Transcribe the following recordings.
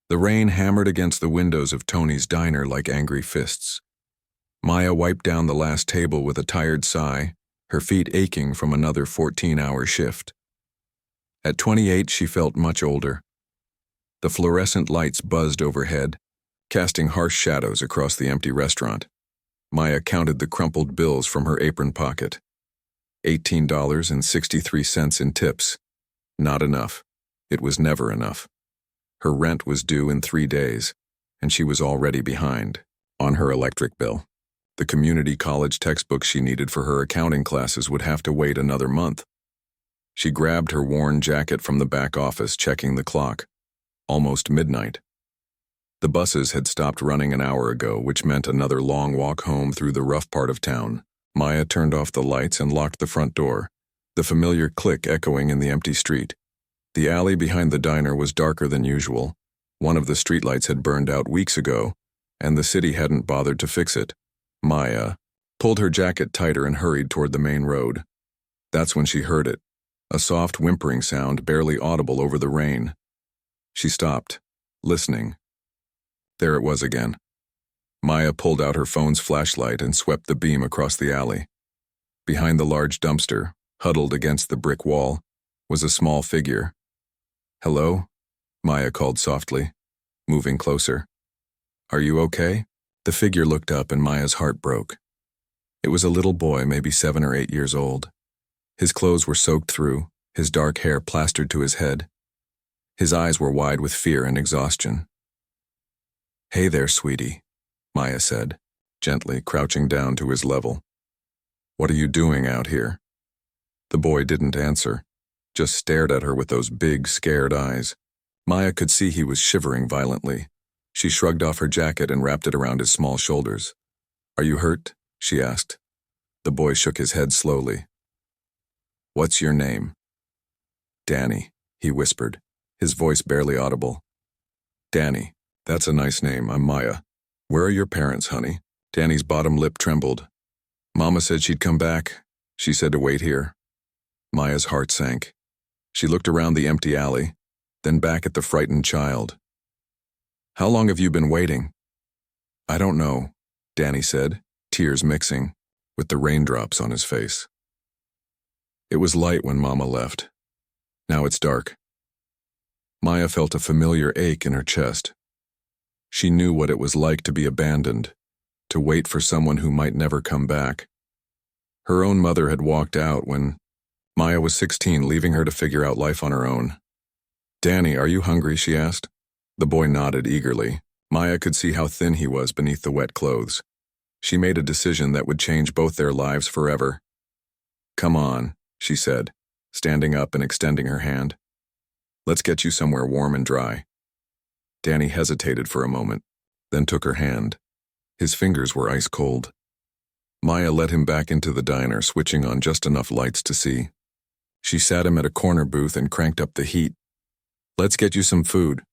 The rain hammered against the windows of Tony's diner like angry fists. Maya wiped down the last table with a tired sigh, her feet aching from another 14-hour shift. At 28, she felt much older. The fluorescent lights buzzed overhead, casting harsh shadows across the empty restaurant. Maya counted the crumpled bills from her apron pocket. $18.63 in tips. Not enough. It was never enough. Her rent was due in 3 days, and she was already behind on her electric bill. The community college textbooks she needed for her accounting classes would have to wait another month. She grabbed her worn jacket from the back office, checking the clock. Almost midnight. The buses had stopped running an hour ago, which meant another long walk home through the rough part of town. Maya turned off the lights and locked the front door, the familiar click echoing in the empty street. The alley behind the diner was darker than usual. One of the streetlights had burned out weeks ago, and the city hadn't bothered to fix it. Maya pulled her jacket tighter and hurried toward the main road. That's when she heard it, a soft whimpering sound barely audible over the rain. She stopped, listening. There it was again. Maya pulled out her phone's flashlight and swept the beam across the alley. Behind the large dumpster, huddled against the brick wall, was a small figure. "Hello?" Maya called softly, moving closer. "Are you okay?" The figure looked up and Maya's heart broke. It was a little boy, maybe 7 or 8 years old. His clothes were soaked through, his dark hair plastered to his head. His eyes were wide with fear and exhaustion. "Hey there, sweetie," Maya said, gently crouching down to his level. "What are you doing out here?" The boy didn't answer, just stared at her with those big, scared eyes. Maya could see he was shivering violently. She shrugged off her jacket and wrapped it around his small shoulders. "Are you hurt?" she asked. The boy shook his head slowly. "What's your name?" "Danny," he whispered, his voice barely audible. "Danny, that's a nice name. I'm Maya. Where are your parents, honey?" Danny's bottom lip trembled. "Mama said she'd come back. She said to wait here." Maya's heart sank. She looked around the empty alley, then back at the frightened child. "How long have you been waiting?" "I don't know," Danny said, tears mixing with the raindrops on his face. "It was light when Mama left. Now it's dark." Maya felt a familiar ache in her chest. She knew what it was like to be abandoned, to wait for someone who might never come back. Her own mother had walked out when Maya was 16, leaving her to figure out life on her own. "Danny, are you hungry?" she asked. The boy nodded eagerly. Maya could see how thin he was beneath the wet clothes. She made a decision that would change both their lives forever. "Come on," she said, standing up and extending her hand. "Let's get you somewhere warm and dry." Danny hesitated for a moment, then took her hand. His fingers were ice cold. Maya led him back into the diner, switching on just enough lights to see. She sat him at a corner booth and cranked up the heat. "Let's get you some food,"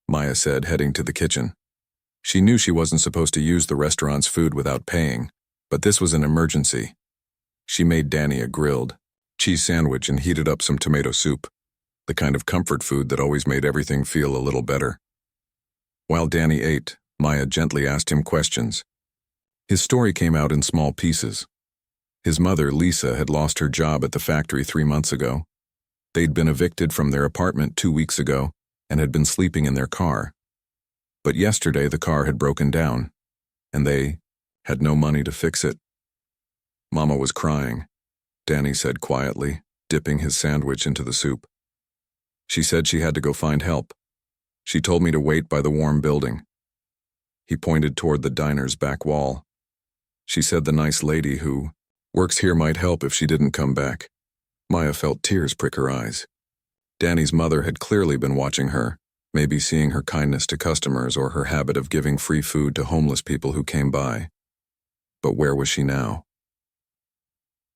Maya said, heading to the kitchen. She knew she wasn't supposed to use the restaurant's food without paying, but this was an emergency. She made Danny a grilled cheese sandwich and heated up some tomato soup, the kind of comfort food that always made everything feel a little better. While Danny ate, Maya gently asked him questions. His story came out in small pieces. His mother, Lisa, had lost her job at the factory 3 months ago. They'd been evicted from their apartment 2 weeks ago and had been sleeping in their car. But yesterday the car had broken down, and they had no money to fix it. "Mama was crying," Danny said quietly, dipping his sandwich into the soup. "She said she had to go find help. She told me to wait by the warm building." He pointed toward the diner's back wall. "She said the nice lady who works here might help if she didn't come back." Maya felt tears prick her eyes. Danny's mother had clearly been watching her, maybe seeing her kindness to customers or her habit of giving free food to homeless people who came by. But where was she now?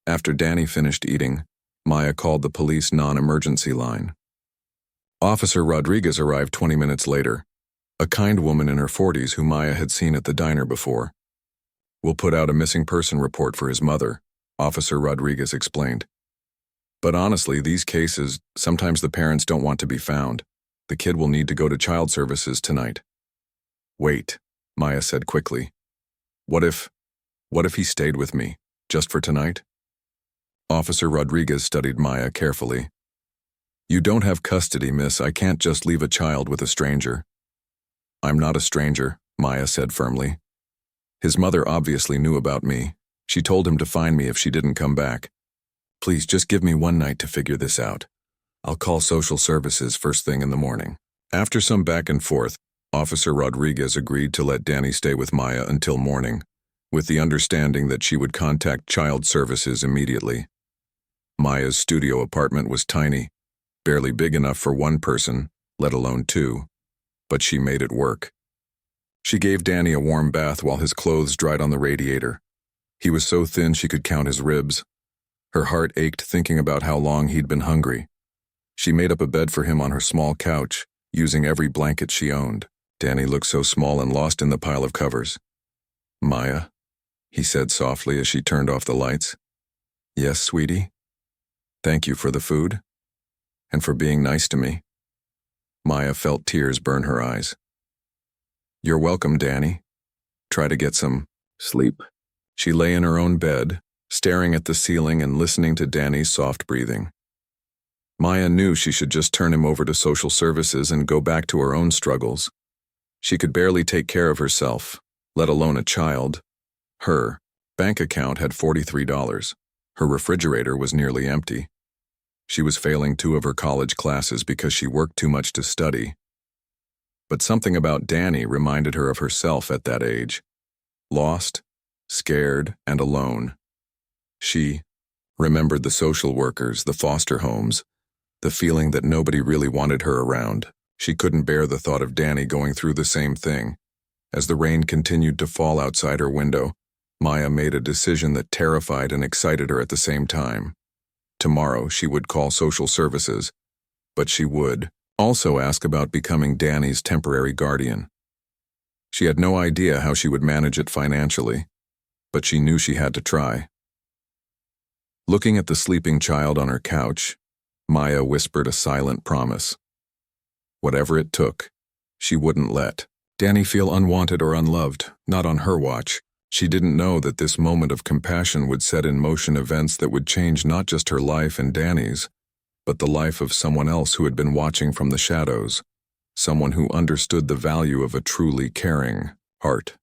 After Danny finished eating, Maya called the police non-emergency line. Officer Rodriguez arrived 20 minutes later, a kind woman in her 40s who Maya had seen at the diner before. "We'll put out a missing person report for his mother," Officer Rodriguez explained. "But honestly, these cases, sometimes the parents don't want to be found. The kid will need to go to child services tonight. Wait, Maya said quickly. What if he stayed with me, just for tonight? Officer Rodriguez studied Maya carefully. You don't have custody, miss. I can't just leave a child with a stranger. I'm not a stranger, Maya said firmly. His mother obviously knew about me. She told him to find me if she didn't come back. Please just give me one night to figure this out. I'll call social services first thing in the morning. After some back and forth, Officer Rodriguez agreed to let Danny stay with Maya until morning, with the understanding that she would contact child services immediately. Maya's studio apartment was tiny, barely big enough for one person, let alone two, but she made it work. She gave Danny a warm bath while his clothes dried on the radiator. He was so thin she could count his ribs. Her heart ached thinking about how long he'd been hungry. She made up a bed for him on her small couch, using every blanket she owned. Danny looked so small and lost in the pile of covers. Maya, he said softly as she turned off the lights. Yes, sweetie? Thank you for the food, and for being nice to me. Maya felt tears burn her eyes. You're welcome, Danny. Try to get some sleep. She lay in her own bed, staring at the ceiling and listening to Danny's soft breathing. Maya knew she should just turn him over to social services and go back to her own struggles. She could barely take care of herself, let alone a child. Her bank account had $43. Her refrigerator was nearly empty. She was failing 2 of her college classes because she worked too much to study. But something about Danny reminded her of herself at that age. Lost, scared, and alone. She remembered the social workers, the foster homes, the feeling that nobody really wanted her around. She couldn't bear the thought of Danny going through the same thing. As the rain continued to fall outside her window, Maya made a decision that terrified and excited her at the same time. Tomorrow she would call social services, but she would also ask about becoming Danny's temporary guardian. She had no idea how she would manage it financially, but she knew she had to try. Looking at the sleeping child on her couch, Maya whispered a silent promise. Whatever it took, she wouldn't let Danny feel unwanted or unloved, not on her watch. She didn't know that this moment of compassion would set in motion events that would change not just her life and Danny's, but the life of someone else who had been watching from the shadows, someone who understood the value of a truly caring heart.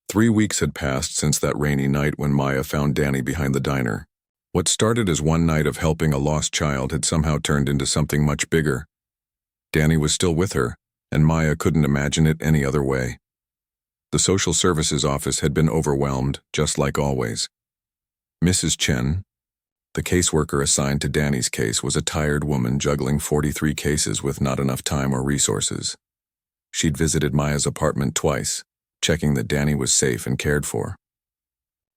3 weeks had passed since that rainy night when Maya found Danny behind the diner. What started as one night of helping a lost child had somehow turned into something much bigger. Danny was still with her, and Maya couldn't imagine it any other way. The social services office had been overwhelmed, just like always. Mrs. Chen, the caseworker assigned to Danny's case, was a tired woman juggling 43 cases with not enough time or resources. She'd visited Maya's apartment twice, checking that Danny was safe and cared for.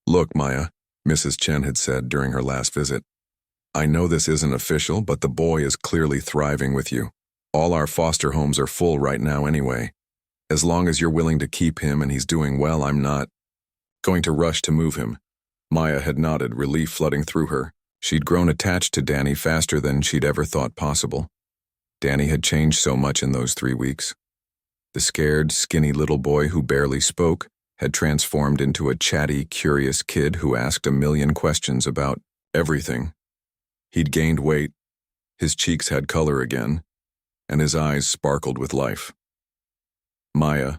Look, Maya, Mrs. Chen had said during her last visit, I know this isn't official, but the boy is clearly thriving with you. All our foster homes are full right now anyway. As long as you're willing to keep him and he's doing well, I'm not going to rush to move him. Maya had nodded, relief flooding through her. She'd grown attached to Danny faster than she'd ever thought possible. Danny had changed so much in those 3 weeks. The scared, skinny little boy who barely spoke had transformed into a chatty, curious kid who asked a million questions about everything. He'd gained weight, his cheeks had color again, and his eyes sparkled with life. Maya,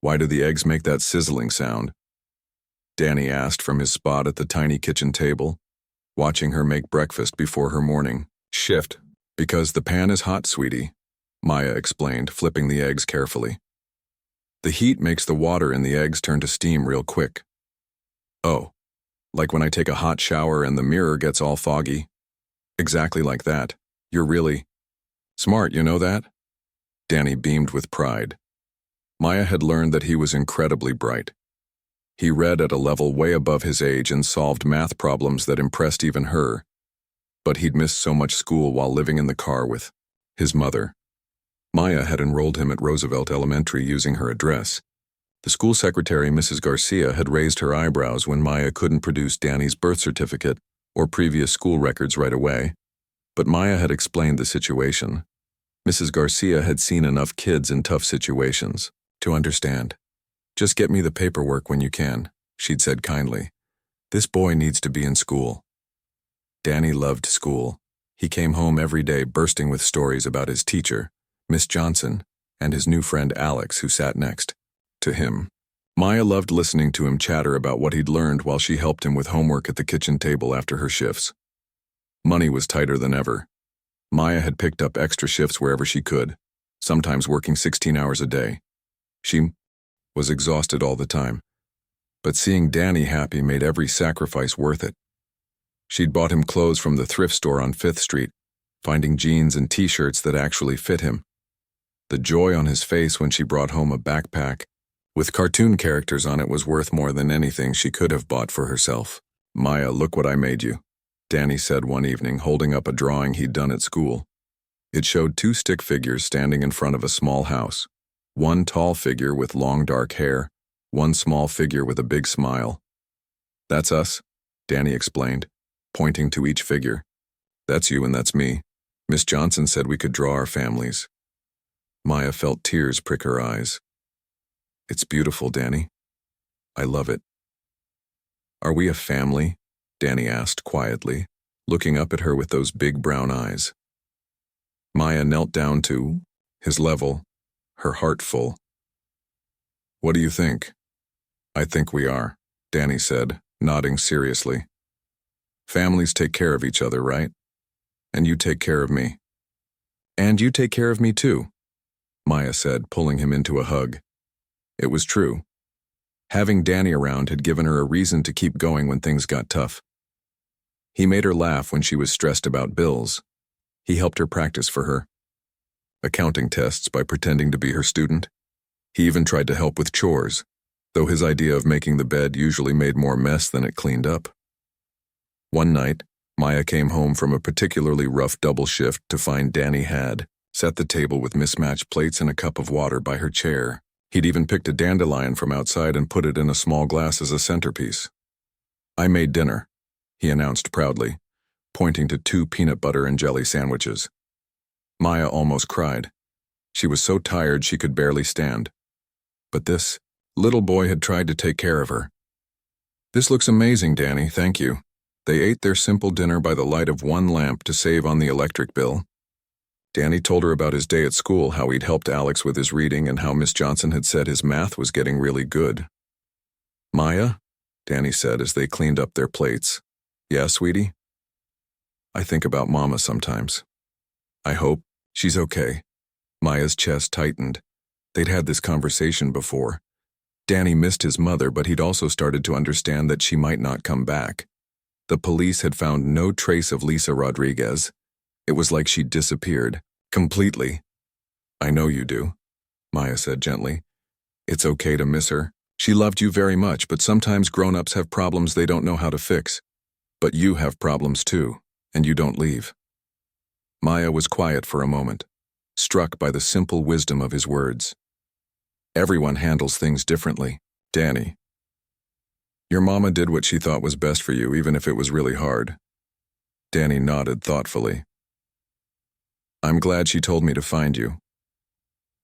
why do the eggs make that sizzling sound? Danny asked from his spot at the tiny kitchen table, watching her make breakfast before her morning shift. Because the pan is hot, sweetie, Maya explained, flipping the eggs carefully. The heat makes the water in the eggs turn to steam real quick. Oh, like when I take a hot shower and the mirror gets all foggy? Exactly like that. You're really smart, you know that? Danny beamed with pride. Maya had learned that he was incredibly bright. He read at a level way above his age and solved math problems that impressed even her. But he'd missed so much school while living in the car with his mother. Maya had enrolled him at Roosevelt Elementary using her address. The school secretary, Mrs. Garcia, had raised her eyebrows when Maya couldn't produce Danny's birth certificate or previous school records right away. But Maya had explained the situation. Mrs. Garcia had seen enough kids in tough situations to understand. "Just get me the paperwork when you can," she'd said kindly. "This boy needs to be in school." Danny loved school. He came home every day bursting with stories about his teacher, Miss Johnson, and his new friend Alex, who sat next to him. Maya loved listening to him chatter about what he'd learned while she helped him with homework at the kitchen table after her shifts. Money was tighter than ever. Maya had picked up extra shifts wherever she could, sometimes working 16 hours a day. She was exhausted all the time, but seeing Danny happy made every sacrifice worth it. She'd bought him clothes from the thrift store on 5th Street, finding jeans and t-shirts that actually fit him. The joy on his face when she brought home a backpack with cartoon characters on it was worth more than anything she could have bought for herself. "Maya, look what I made you," Danny said one evening, holding up a drawing he'd done at school. It showed 2 stick figures standing in front of a small house. One tall figure with long dark hair, one small figure with a big smile. "That's us," Danny explained, pointing to each figure. "That's you and that's me. Miss Johnson said we could draw our families." Maya felt tears prick her eyes. "It's beautiful, Danny. I love it." "Are we a family?" Danny asked quietly, looking up at her with those big brown eyes. Maya knelt down to his level, her heart full. "What do you think?" "I think we are," Danny said, nodding seriously. "Families take care of each other, right? And you take care of me." "And you take care of me too," Maya said, pulling him into a hug. It was true. Having Danny around had given her a reason to keep going when things got tough. He made her laugh when she was stressed about bills. He helped her practice for her accounting tests by pretending to be her student. He even tried to help with chores, though his idea of making the bed usually made more mess than it cleaned up. One night, Maya came home from a particularly rough double shift to find Danny had set the table with mismatched plates and a cup of water by her chair. He'd even picked a dandelion from outside and put it in a small glass as a centerpiece. "I made dinner," he announced proudly, pointing to 2 peanut butter and jelly sandwiches. Maya almost cried. She was so tired she could barely stand. But this little boy had tried to take care of her. "This looks amazing, Danny, thank you." They ate their simple dinner by the light of one lamp to save on the electric bill. Danny told her about his day at school, how he'd helped Alex with his reading and how Miss Johnson had said his math was getting really good. "Maya," Danny said as they cleaned up their plates. "Yeah, sweetie? I think about Mama sometimes. I hope she's okay." Maya's chest tightened. They'd had this conversation before. Danny missed his mother, but he'd also started to understand that she might not come back. The police had found no trace of Lisa Rodriguez. It was like she'd disappeared, completely. "I know you do," Maya said gently. "It's okay to miss her. She loved you very much, but sometimes grown-ups have problems they don't know how to fix. But you have problems too, and you don't leave." Maya was quiet for a moment, struck by the simple wisdom of his words. "Everyone handles things differently, Danny. Your mama did what she thought was best for you, even if it was really hard." Danny nodded thoughtfully. "I'm glad she told me to find you."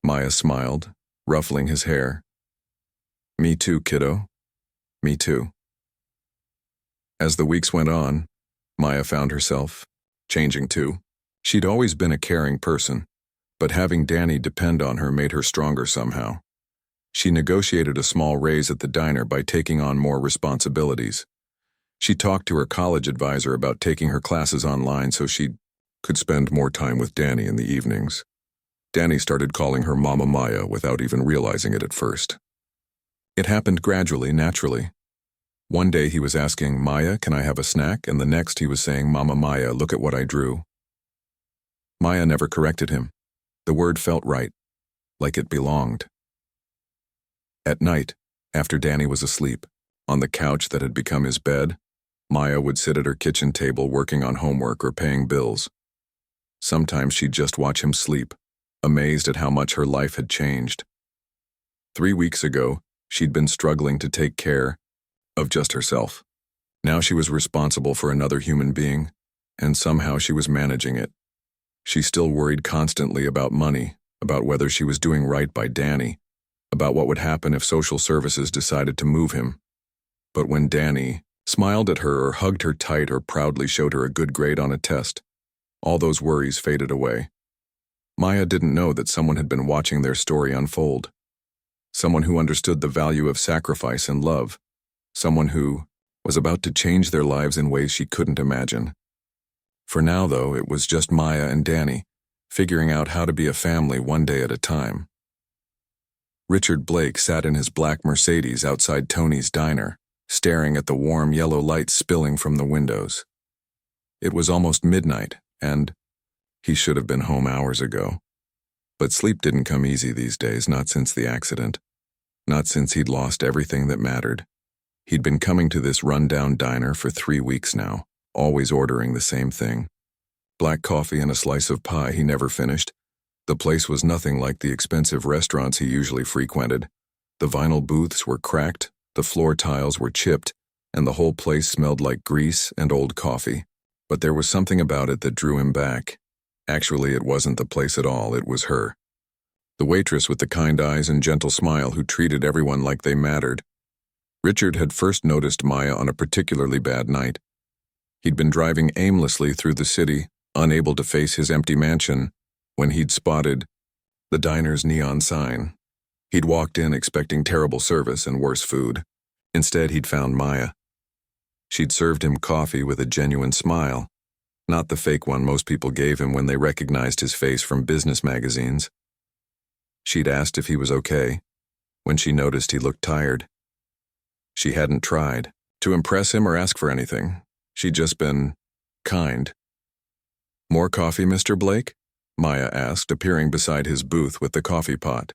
Maya smiled, ruffling his hair. "Me too, kiddo. Me too." As the weeks went on, Maya found herself changing too. She'd always been a caring person, but having Danny depend on her made her stronger somehow. She negotiated a small raise at the diner by taking on more responsibilities. She talked to her college advisor about taking her classes online so she could spend more time with Danny in the evenings. Danny started calling her Mama Maya without even realizing it at first. It happened gradually, naturally. One day he was asking, "Maya, can I have a snack?" And the next he was saying, "Mama Maya, look at what I drew." Maya never corrected him. The word felt right, like it belonged. At night, after Danny was asleep, on the couch that had become his bed, Maya would sit at her kitchen table working on homework or paying bills. Sometimes she'd just watch him sleep, amazed at how much her life had changed. 3 weeks ago, she'd been struggling to take care of just herself. Now she was responsible for another human being, and somehow she was managing it. She still worried constantly about money, about whether she was doing right by Danny, about what would happen if social services decided to move him. But when Danny smiled at her or hugged her tight or proudly showed her a good grade on a test, all those worries faded away. Maya didn't know that someone had been watching their story unfold. Someone who understood the value of sacrifice and love. Someone who was about to change their lives in ways she couldn't imagine. For now, though, it was just Maya and Danny, figuring out how to be a family one day at a time. Richard Blake sat in his black Mercedes outside Tony's diner, staring at the warm yellow light spilling from the windows. It was almost midnight, and he should have been home hours ago. But sleep didn't come easy these days, not since the accident. Not since he'd lost everything that mattered. He'd been coming to this run-down diner for 3 weeks now, always ordering the same thing. Black coffee and a slice of pie he never finished. The place was nothing like the expensive restaurants he usually frequented. The vinyl booths were cracked, the floor tiles were chipped, and the whole place smelled like grease and old coffee. But there was something about it that drew him back. Actually, it wasn't the place at all, it was her. The waitress with the kind eyes and gentle smile who treated everyone like they mattered. Richard had first noticed Maya on a particularly bad night. He'd been driving aimlessly through the city, unable to face his empty mansion, when he'd spotted the diner's neon sign. He'd walked in expecting terrible service and worse food. Instead, he'd found Maya. She'd served him coffee with a genuine smile, not the fake one most people gave him when they recognized his face from business magazines. She'd asked if he was okay, when she noticed he looked tired. She hadn't tried to impress him or ask for anything. She'd just been kind. "More coffee, Mr. Blake?" Maya asked, appearing beside his booth with the coffee pot.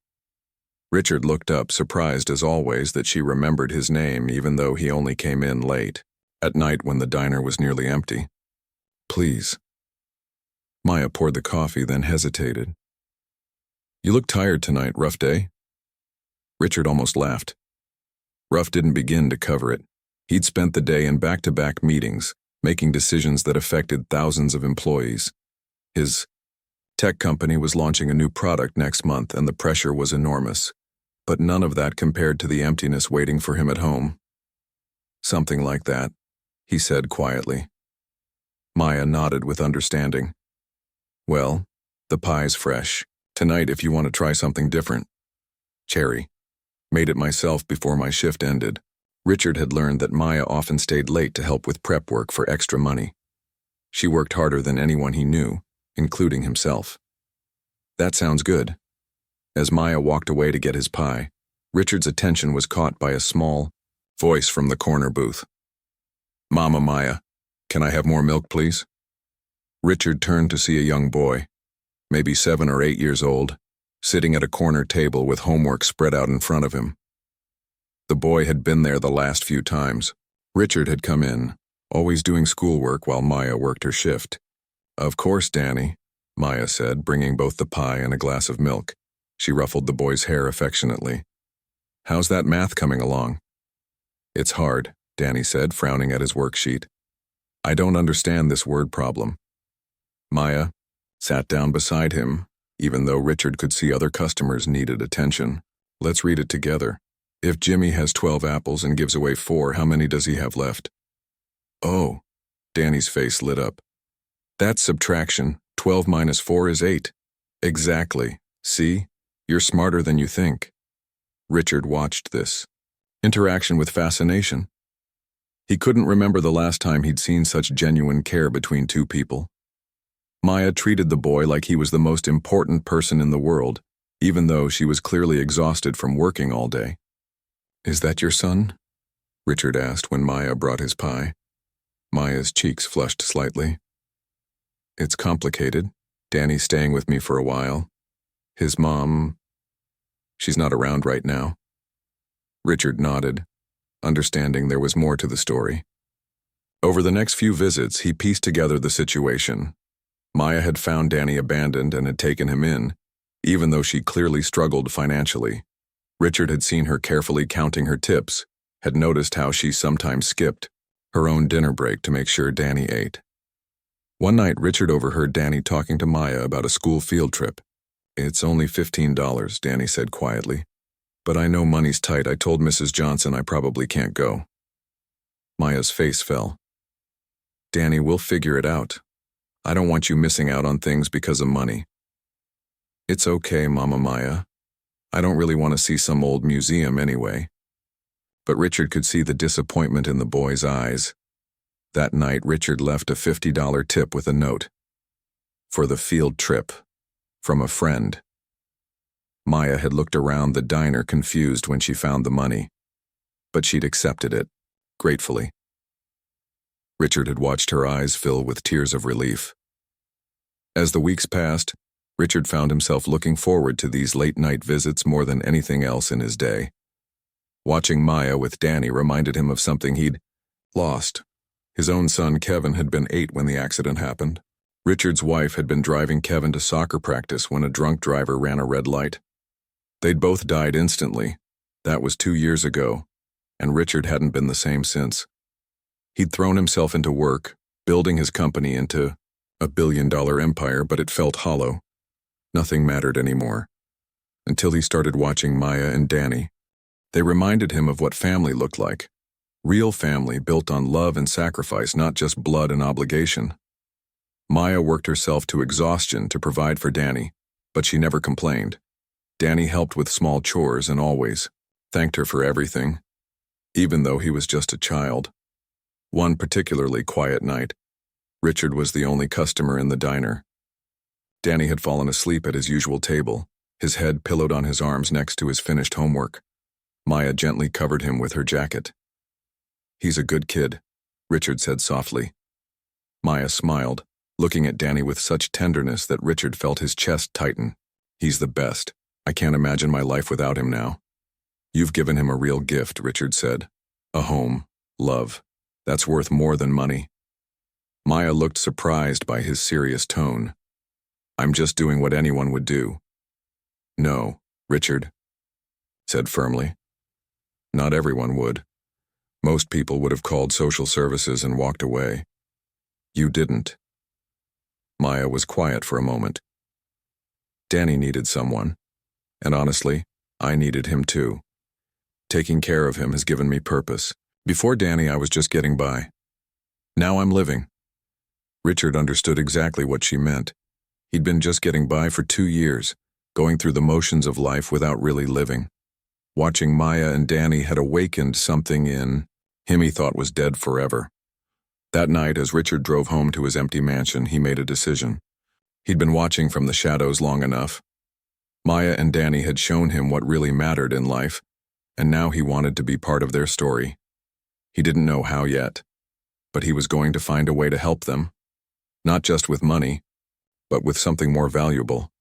Richard looked up, surprised as always that she remembered his name even though he only came in late, at night when the diner was nearly empty. "Please." Maya poured the coffee, then hesitated. "You look tired tonight, rough day?" Richard almost laughed. Rough didn't begin to cover it. He'd spent the day in back-to-back meetings, making decisions that affected thousands of employees. His tech company was launching a new product next month, and the pressure was enormous. But none of that compared to the emptiness waiting for him at home. "Something like that," he said quietly. Maya nodded with understanding. "Well, the pie's fresh. Tonight, if you want to try something different. Cherry. Made it myself before my shift ended." Richard had learned that Maya often stayed late to help with prep work for extra money. She worked harder than anyone he knew, including himself. "That sounds good." As Maya walked away to get his pie, Richard's attention was caught by a small voice from the corner booth. "Mama Maya, can I have more milk, please?" Richard turned to see a young boy, maybe 7 or 8 years old, sitting at a corner table with homework spread out in front of him. The boy had been there the last few times. Richard had come in, always doing schoolwork while Maya worked her shift. "Of course, Danny," Maya said, bringing both the pie and a glass of milk. She ruffled the boy's hair affectionately. "How's that math coming along?" "It's hard," Danny said, frowning at his worksheet. "I don't understand this word problem." Maya sat down beside him, even though Richard could see other customers needed attention. "Let's read it together. If Jimmy has 12 apples and gives away 4, how many does he have left?" "Oh," Danny's face lit up. "That's subtraction. 12 minus 4 is 8. "Exactly. See? You're smarter than you think." Richard watched this interaction with fascination. He couldn't remember the last time he'd seen such genuine care between two people. Maya treated the boy like he was the most important person in the world, even though she was clearly exhausted from working all day. "Is that your son?" Richard asked when Maya brought his pie. Maya's cheeks flushed slightly. "It's complicated. Danny's staying with me for a while. His mom, she's not around right now." Richard nodded, understanding there was more to the story. Over the next few visits, he pieced together the situation. Maya had found Danny abandoned and had taken him in, even though she clearly struggled financially. Richard had seen her carefully counting her tips, had noticed how she sometimes skipped her own dinner break to make sure Danny ate. One night, Richard overheard Danny talking to Maya about a school field trip. "It's only $15, Danny said quietly. "But I know money's tight. I told Mrs. Johnson I probably can't go." Maya's face fell. "Danny, we'll figure it out. I don't want you missing out on things because of money." "It's okay, Mama Maya. I don't really want to see some old museum anyway." But Richard could see the disappointment in the boy's eyes. That night, Richard left a $50 tip with a note. "For the field trip. From a friend." Maya had looked around the diner confused when she found the money, but she'd accepted it, gratefully. Richard had watched her eyes fill with tears of relief. As the weeks passed, Richard found himself looking forward to these late-night visits more than anything else in his day. Watching Maya with Danny reminded him of something he'd lost. His own son, Kevin, had been 8 when the accident happened. Richard's wife had been driving Kevin to soccer practice when a drunk driver ran a red light. They'd both died instantly. That was 2 years ago, and Richard hadn't been the same since. He'd thrown himself into work, building his company into a billion-dollar empire, but it felt hollow. Nothing mattered anymore. Until he started watching Maya and Danny. They reminded him of what family looked like. Real family built on love and sacrifice, not just blood and obligation. Maya worked herself to exhaustion to provide for Danny, but she never complained. Danny helped with small chores and always thanked her for everything, even though he was just a child. One particularly quiet night, Richard was the only customer in the diner. Danny had fallen asleep at his usual table, his head pillowed on his arms next to his finished homework. Maya gently covered him with her jacket. "He's a good kid," Richard said softly. Maya smiled, looking at Danny with such tenderness that Richard felt his chest tighten. "He's the best. I can't imagine my life without him now." "You've given him a real gift," Richard said. "A home, love. That's worth more than money." Maya looked surprised by his serious tone. "I'm just doing what anyone would do." "No," Richard said firmly. "Not everyone would. Most people would have called social services and walked away. You didn't." Maya was quiet for a moment. "Danny needed someone, and honestly, I needed him too. Taking care of him has given me purpose. Before Danny, I was just getting by. Now I'm living." Richard understood exactly what she meant. He'd been just getting by for 2 years, going through the motions of life without really living. Watching Maya and Danny had awakened something in him he thought was dead forever. That night, as Richard drove home to his empty mansion, he made a decision. He'd been watching from the shadows long enough. Maya and Danny had shown him what really mattered in life, and now he wanted to be part of their story. He didn't know how yet, but he was going to find a way to help them, not just with money, but with something more valuable.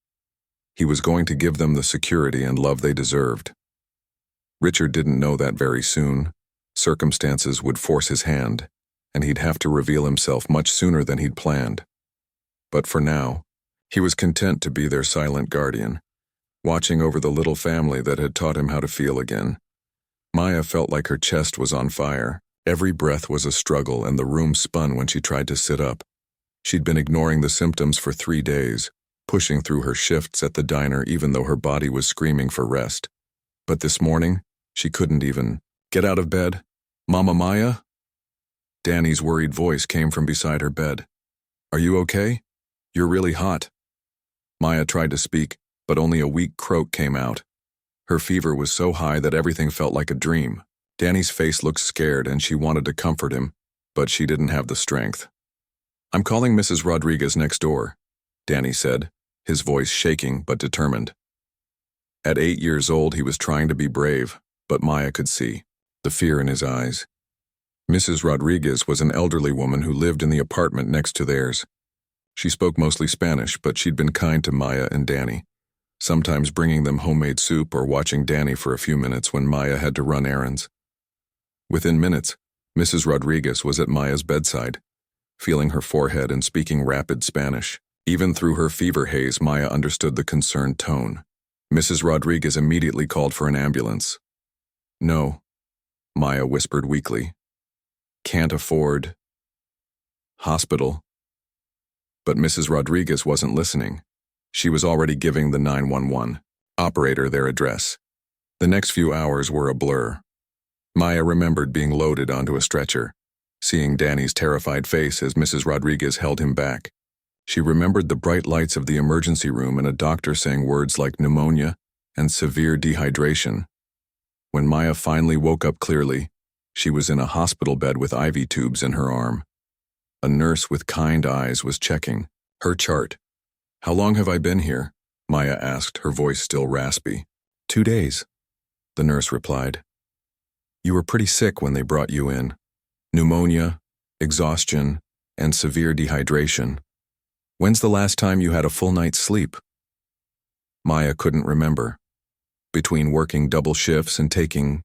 He was going to give them the security and love they deserved. Richard didn't know that very soon. Circumstances would force his hand, and he'd have to reveal himself much sooner than he'd planned. But for now, he was content to be their silent guardian, watching over the little family that had taught him how to feel again. Maya felt like her chest was on fire. Every breath was a struggle, and the room spun when she tried to sit up. She'd been ignoring the symptoms for 3 days, pushing through her shifts at the diner even though her body was screaming for rest. But this morning, she couldn't even get out of bed. "Mama Maya?" Danny's worried voice came from beside her bed. "Are you okay? You're really hot." Maya tried to speak, but only a weak croak came out. Her fever was so high that everything felt like a dream. Danny's face looked scared and she wanted to comfort him, but she didn't have the strength. "I'm calling Mrs. Rodriguez next door," Danny said, his voice shaking but determined. At 8 years old, he was trying to be brave, but Maya could see the fear in his eyes. Mrs. Rodriguez was an elderly woman who lived in the apartment next to theirs. She spoke mostly Spanish, but she'd been kind to Maya and Danny, sometimes bringing them homemade soup or watching Danny for a few minutes when Maya had to run errands. Within minutes, Mrs. Rodriguez was at Maya's bedside, feeling her forehead and speaking rapid Spanish. Even through her fever haze, Maya understood the concerned tone. Mrs. Rodriguez immediately called for an ambulance. "No," Maya whispered weakly. "Can't afford." "Hospital." But Mrs. Rodriguez wasn't listening. She was already giving the 911 operator their address. The next few hours were a blur. Maya remembered being loaded onto a stretcher, seeing Danny's terrified face as Mrs. Rodriguez held him back. She remembered the bright lights of the emergency room and a doctor saying words like pneumonia and severe dehydration. When Maya finally woke up clearly, she was in a hospital bed with IV tubes in her arm. A nurse with kind eyes was checking her chart. "How long have I been here?" Maya asked, her voice still raspy. 2 days, the nurse replied. "You were pretty sick when they brought you in. Pneumonia, exhaustion, and severe dehydration. When's the last time you had a full night's sleep?" Maya couldn't remember. Between working double shifts and taking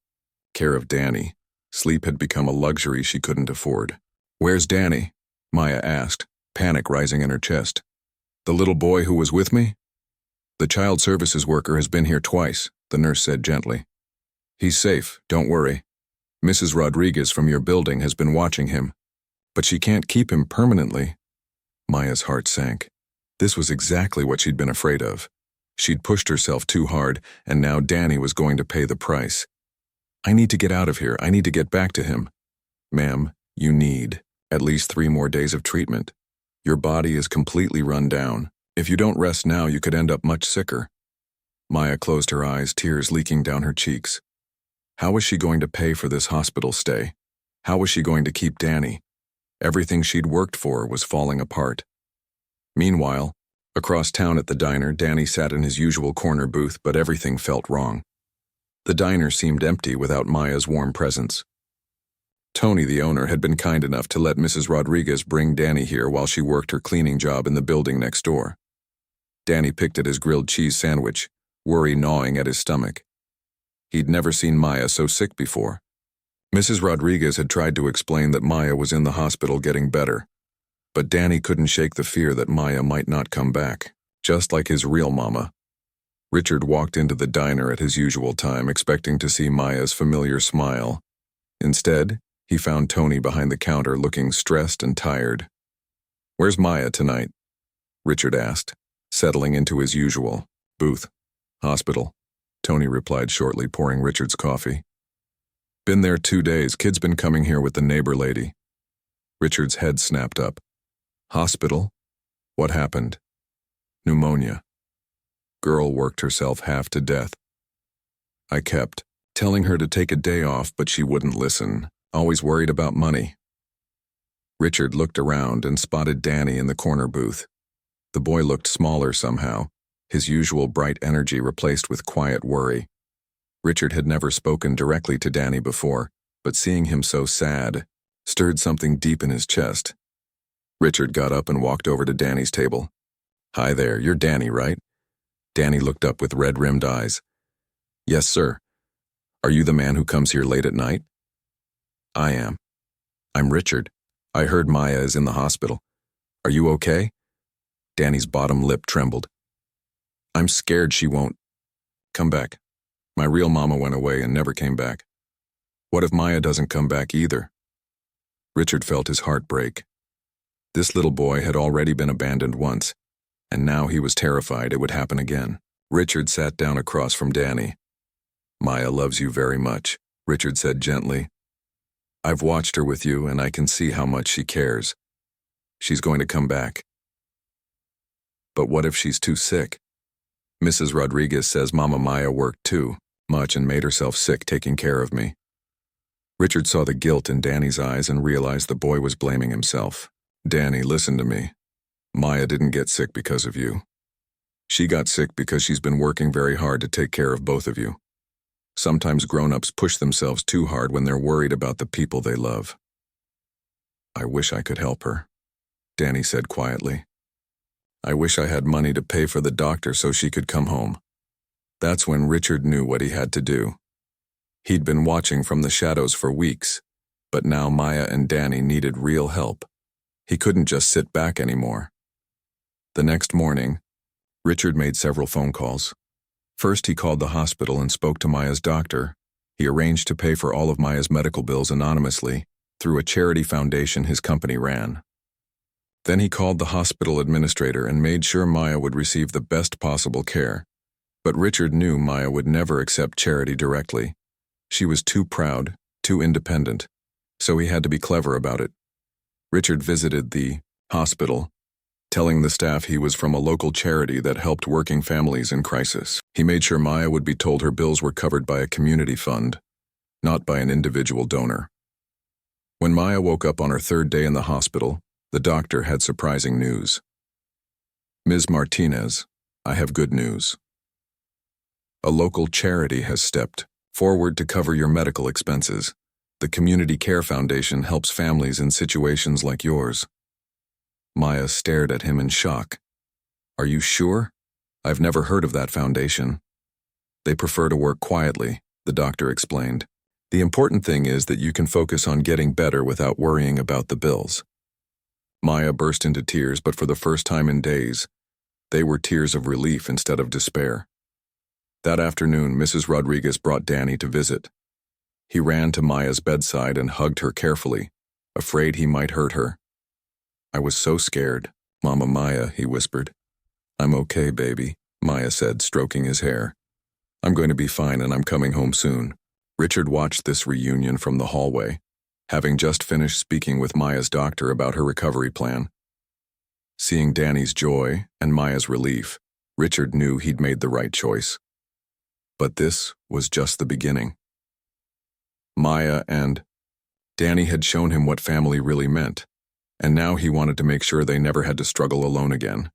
care of Danny, sleep had become a luxury she couldn't afford. "Where's Danny?" Maya asked, panic rising in her chest. "The little boy who was with me?" "The child services worker has been here twice," the nurse said gently. "He's safe, don't worry. Mrs. Rodriguez from your building has been watching him. But she can't keep him permanently." Maya's heart sank. This was exactly what she'd been afraid of. She'd pushed herself too hard, and now Danny was going to pay the price. "I need to get out of here. I need to get back to him." "Ma'am, you need at least 3 more days of treatment. Your body is completely run down. If you don't rest now, you could end up much sicker." Maya closed her eyes, tears leaking down her cheeks. How was she going to pay for this hospital stay? How was she going to keep Danny? Everything she'd worked for was falling apart. Meanwhile, across town at the diner, Danny sat in his usual corner booth, but everything felt wrong. The diner seemed empty without Maya's warm presence. Tony, the owner, had been kind enough to let Mrs. Rodriguez bring Danny here while she worked her cleaning job in the building next door. Danny picked at his grilled cheese sandwich, worry gnawing at his stomach. He'd never seen Maya so sick before. Mrs. Rodriguez had tried to explain that Maya was in the hospital getting better, but Danny couldn't shake the fear that Maya might not come back, just like his real mama. Richard walked into the diner at his usual time, expecting to see Maya's familiar smile. Instead, he found Tony behind the counter looking stressed and tired. "Where's Maya tonight?" Richard asked, settling into his usual booth. "Hospital," Tony replied shortly, pouring Richard's coffee. "Been there 2 days. Kid's been coming here with the neighbor lady." Richard's head snapped up. "Hospital? What happened?" "Pneumonia. Girl worked herself half to death. I kept telling her to take a day off, but she wouldn't listen, always worried about money." Richard looked around and spotted Danny in the corner booth. The boy looked smaller somehow, his usual bright energy replaced with quiet worry. Richard had never spoken directly to Danny before, but seeing him so sad stirred something deep in his chest. Richard got up and walked over to Danny's table. "Hi there, you're Danny, right?" Danny looked up with red-rimmed eyes. "Yes, sir. Are you the man who comes here late at night?" "I am." "I'm Richard. I heard Maya is in the hospital. Are you okay?" Danny's bottom lip trembled. "I'm scared she won't come back. My real mama went away and never came back. What if Maya doesn't come back either?" Richard felt his heart break. This little boy had already been abandoned once, and now he was terrified it would happen again. Richard sat down across from Danny. "Maya loves you very much," Richard said gently. "I've watched her with you, and I can see how much she cares. She's going to come back. But what if she's too sick? Mrs. Rodriguez says Mama Maya worked too much and made herself sick taking care of me." Richard saw the guilt in Danny's eyes and realized the boy was blaming himself. "Danny, listen to me. Maya didn't get sick because of you. She got sick because she's been working very hard to take care of both of you. Sometimes grown-ups push themselves too hard when they're worried about the people they love." "I wish I could help her," Danny said quietly. "I wish I had money to pay for the doctor so she could come home." That's when Richard knew what he had to do. He'd been watching from the shadows for weeks, but now Maya and Danny needed real help. He couldn't just sit back anymore. The next morning, Richard made several phone calls. First, he called the hospital and spoke to Maya's doctor. He arranged to pay for all of Maya's medical bills anonymously through a charity foundation his company ran. Then he called the hospital administrator and made sure Maya would receive the best possible care. But Richard knew Maya would never accept charity directly. She was too proud, too independent, so he had to be clever about it. Richard visited the hospital, telling the staff he was from a local charity that helped working families in crisis. He made sure Maya would be told her bills were covered by a community fund, not by an individual donor. When Maya woke up on her third day in the hospital, the doctor had surprising news. "Ms. Martinez, I have good news. A local charity has stepped forward to cover your medical expenses. The Community Care Foundation helps families in situations like yours." Maya stared at him in shock. "Are you sure? I've never heard of that foundation." "They prefer to work quietly," the doctor explained. "The important thing is that you can focus on getting better without worrying about the bills." Maya burst into tears, but for the first time in days, they were tears of relief instead of despair. That afternoon, Mrs. Rodriguez brought Danny to visit. He ran to Maya's bedside and hugged her carefully, afraid he might hurt her. "I was so scared, Mama Maya," he whispered. "I'm okay, baby," Maya said, stroking his hair. "I'm going to be fine and I'm coming home soon." Richard watched this reunion from the hallway, having just finished speaking with Maya's doctor about her recovery plan. Seeing Danny's joy and Maya's relief, Richard knew he'd made the right choice. But this was just the beginning. Maya and Danny had shown him what family really meant, and now he wanted to make sure they never had to struggle alone again.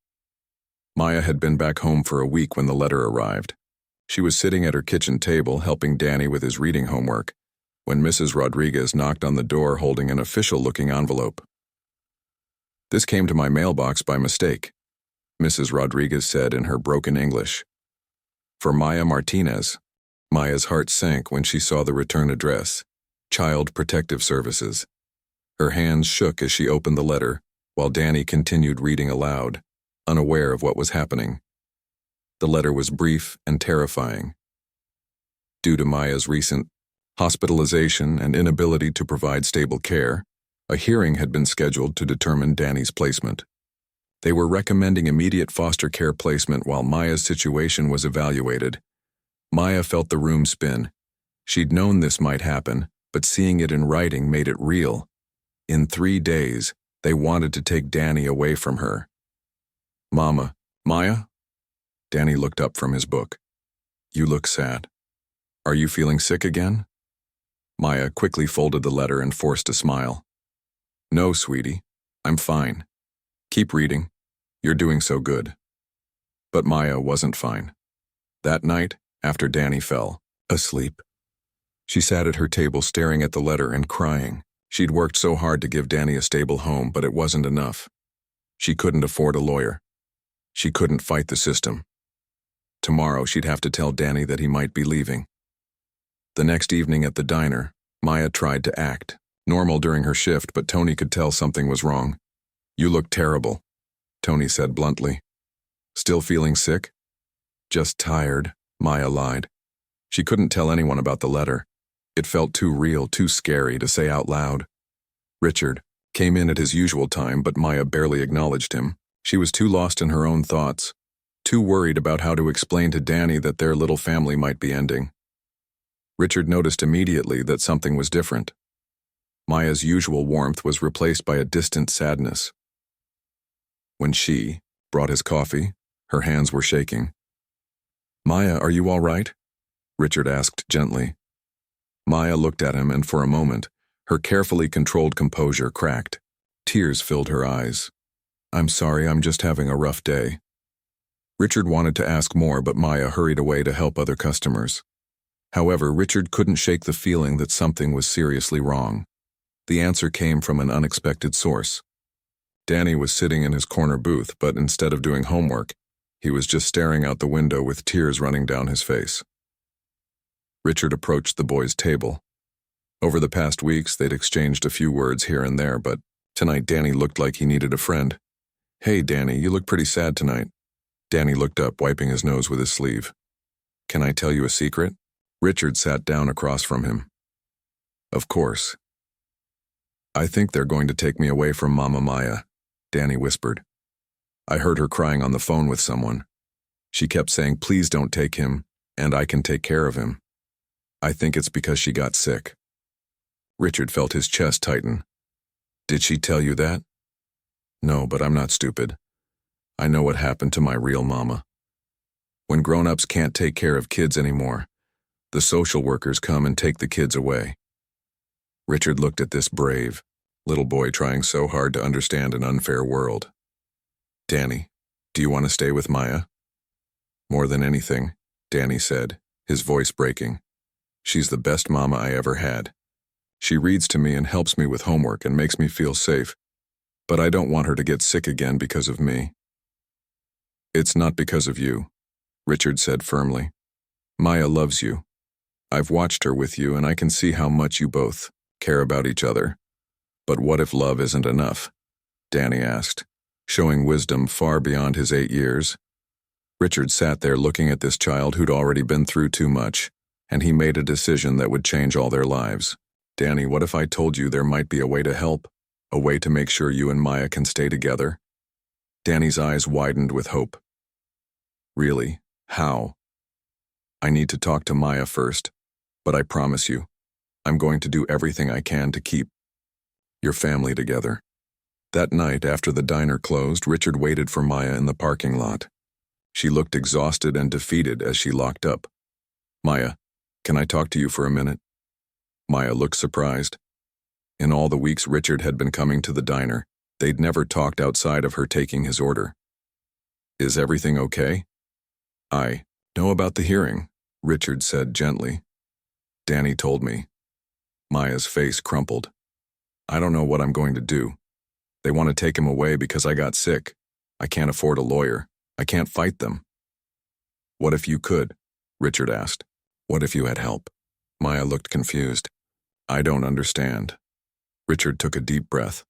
Maya had been back home for a week when the letter arrived. She was sitting at her kitchen table helping Danny with his reading homework when Mrs. Rodriguez knocked on the door holding an official-looking envelope. "This came to my mailbox by mistake," Mrs. Rodriguez said in her broken English. "For Maya Martinez." Maya's heart sank when she saw the return address, Child Protective Services. Her hands shook as she opened the letter, while Danny continued reading aloud, unaware of what was happening. The letter was brief and terrifying. Due to Maya's recent hospitalization and inability to provide stable care, a hearing had been scheduled to determine Danny's placement. They were recommending immediate foster care placement while Maya's situation was evaluated. Maya felt the room spin. She'd known this might happen, but seeing it in writing made it real. In 3 days, they wanted to take Danny away from her. "Mama, Maya?" Danny looked up from his book. "You look sad. Are you feeling sick again?" Maya quickly folded the letter and forced a smile. "No, sweetie. I'm fine. Keep reading. You're doing so good." But Maya wasn't fine. That night, after Danny fell asleep, she sat at her table staring at the letter and crying. She'd worked so hard to give Danny a stable home, but it wasn't enough. She couldn't afford a lawyer. She couldn't fight the system. Tomorrow she'd have to tell Danny that he might be leaving. The next evening at the diner, Maya tried to act normal during her shift, but Tony could tell something was wrong. "You look terrible," Tony said bluntly. "Still feeling sick?" "Just tired," Maya lied. She couldn't tell anyone about the letter. It felt too real, too scary to say out loud. Richard came in at his usual time, but Maya barely acknowledged him. She was too lost in her own thoughts, too worried about how to explain to Danny that their little family might be ending. Richard noticed immediately that something was different. Maya's usual warmth was replaced by a distant sadness. When she brought his coffee, her hands were shaking. "Maya, are you all right?" Richard asked gently. Maya looked at him, and for a moment, her carefully controlled composure cracked. Tears filled her eyes. "I'm sorry, I'm just having a rough day." Richard wanted to ask more, but Maya hurried away to help other customers. However, Richard couldn't shake the feeling that something was seriously wrong. The answer came from an unexpected source. Danny was sitting in his corner booth, but instead of doing homework, he was just staring out the window with tears running down his face. Richard approached the boy's table. Over the past weeks, they'd exchanged a few words here and there, but tonight Danny looked like he needed a friend. "Hey, Danny, you look pretty sad tonight." Danny looked up, wiping his nose with his sleeve. "Can I tell you a secret?" Richard sat down across from him. "Of course. I think they're going to take me away from Mama Maya." Danny whispered. I heard her crying on the phone with someone. She kept saying, please don't take him, and I can take care of him. I think it's because she got sick. Richard felt his chest tighten. Did she tell you that? No, but I'm not stupid. I know what happened to my real mama. When grown-ups can't take care of kids anymore, the social workers come and take the kids away. Richard looked at this brave little boy trying so hard to understand an unfair world. Danny, do you want to stay with Maya? More than anything, Danny said, his voice breaking. She's the best mama I ever had. She reads to me and helps me with homework and makes me feel safe, but I don't want her to get sick again because of me. It's not because of you, Richard said firmly. Maya loves you. I've watched her with you and I can see how much you both care about each other. But what if love isn't enough? Danny asked, showing wisdom far beyond his 8 years. Richard sat there looking at this child who'd already been through too much, and he made a decision that would change all their lives. Danny, what if I told you there might be a way to help? A way to make sure you and Maya can stay together? Danny's eyes widened with hope. Really? How? I need to talk to Maya first, but I promise you, I'm going to do everything I can to keep your family together. That night, after the diner closed, Richard waited for Maya in the parking lot. She looked exhausted and defeated as she locked up. Maya, can I talk to you for a minute? Maya looked surprised. In all the weeks Richard had been coming to the diner, they'd never talked outside of her taking his order. Is everything okay? I know about the hearing, Richard said gently. Danny told me. Maya's face crumpled. I don't know what I'm going to do. They want to take him away because I got sick. I can't afford a lawyer. I can't fight them. What if you could? Richard asked. What if you had help? Maya looked confused. I don't understand. Richard took a deep breath.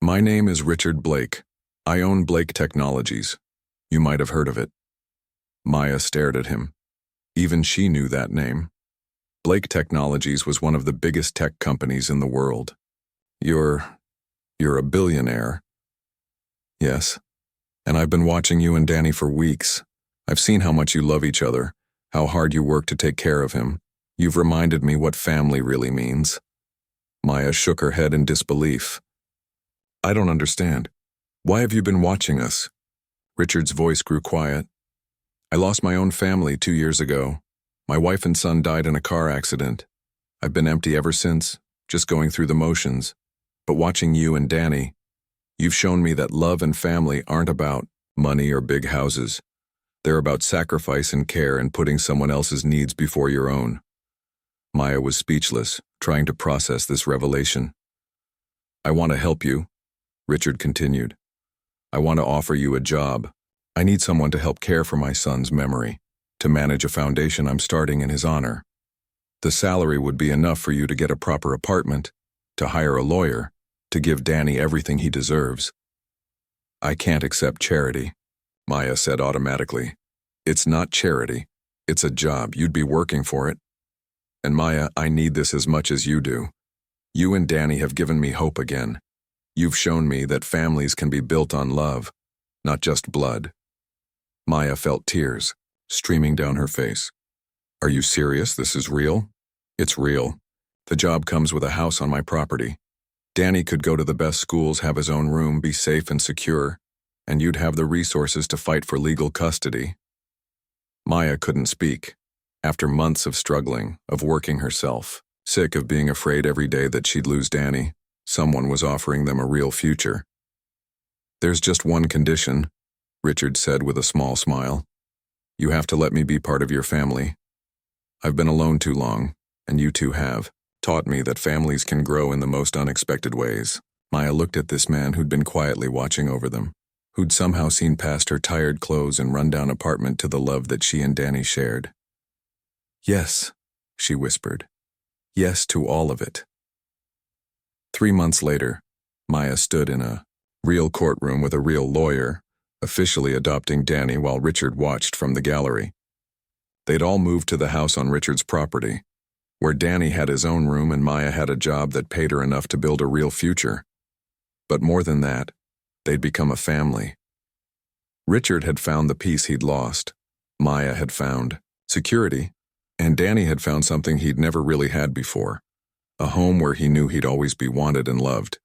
My name is Richard Blake. I own Blake Technologies. You might have heard of it. Maya stared at him. Even she knew that name. Blake Technologies was one of the biggest tech companies in the world. You're a billionaire. Yes. And I've been watching you and Danny for weeks. I've seen how much you love each other, how hard you work to take care of him. You've reminded me what family really means. Maya shook her head in disbelief. I don't understand. Why have you been watching us? Richard's voice grew quiet. I lost my own family 2 years ago. My wife and son died in a car accident. I've been empty ever since, just going through the motions. But watching you and Danny, you've shown me that love and family aren't about money or big houses. They're about sacrifice and care and putting someone else's needs before your own. Maya was speechless, trying to process this revelation. I want to help you, Richard continued. I want to offer you a job. I need someone to help care for my son's memory, to manage a foundation I'm starting in his honor. The salary would be enough for you to get a proper apartment, to hire a lawyer, to give Danny everything he deserves. I can't accept charity, Maya said automatically. It's not charity. It's a job. You'd be working for it. And Maya, I need this as much as you do. You and Danny have given me hope again. You've shown me that families can be built on love, not just blood. Maya felt tears streaming down her face. Are you serious? This is real? It's real. The job comes with a house on my property. Danny could go to the best schools, have his own room, be safe and secure, and you'd have the resources to fight for legal custody. Maya couldn't speak. After months of struggling, of working herself, sick of being afraid every day that she'd lose Danny, someone was offering them a real future. There's just one condition, Richard said with a small smile. You have to let me be part of your family. I've been alone too long, and you two have taught me that families can grow in the most unexpected ways. Maya looked at this man who'd been quietly watching over them, who'd somehow seen past her tired clothes and rundown apartment to the love that she and Danny shared. Yes, she whispered. Yes to all of it. 3 months later, Maya stood in a real courtroom with a real lawyer, officially adopting Danny while Richard watched from the gallery. They'd all moved to the house on Richard's property, where Danny had his own room and Maya had a job that paid her enough to build a real future. But more than that, They'd become a family. Richard had found the peace he'd lost. Maya had found security. And Danny had found something he'd never really had before, a home where he knew he'd always be wanted and loved.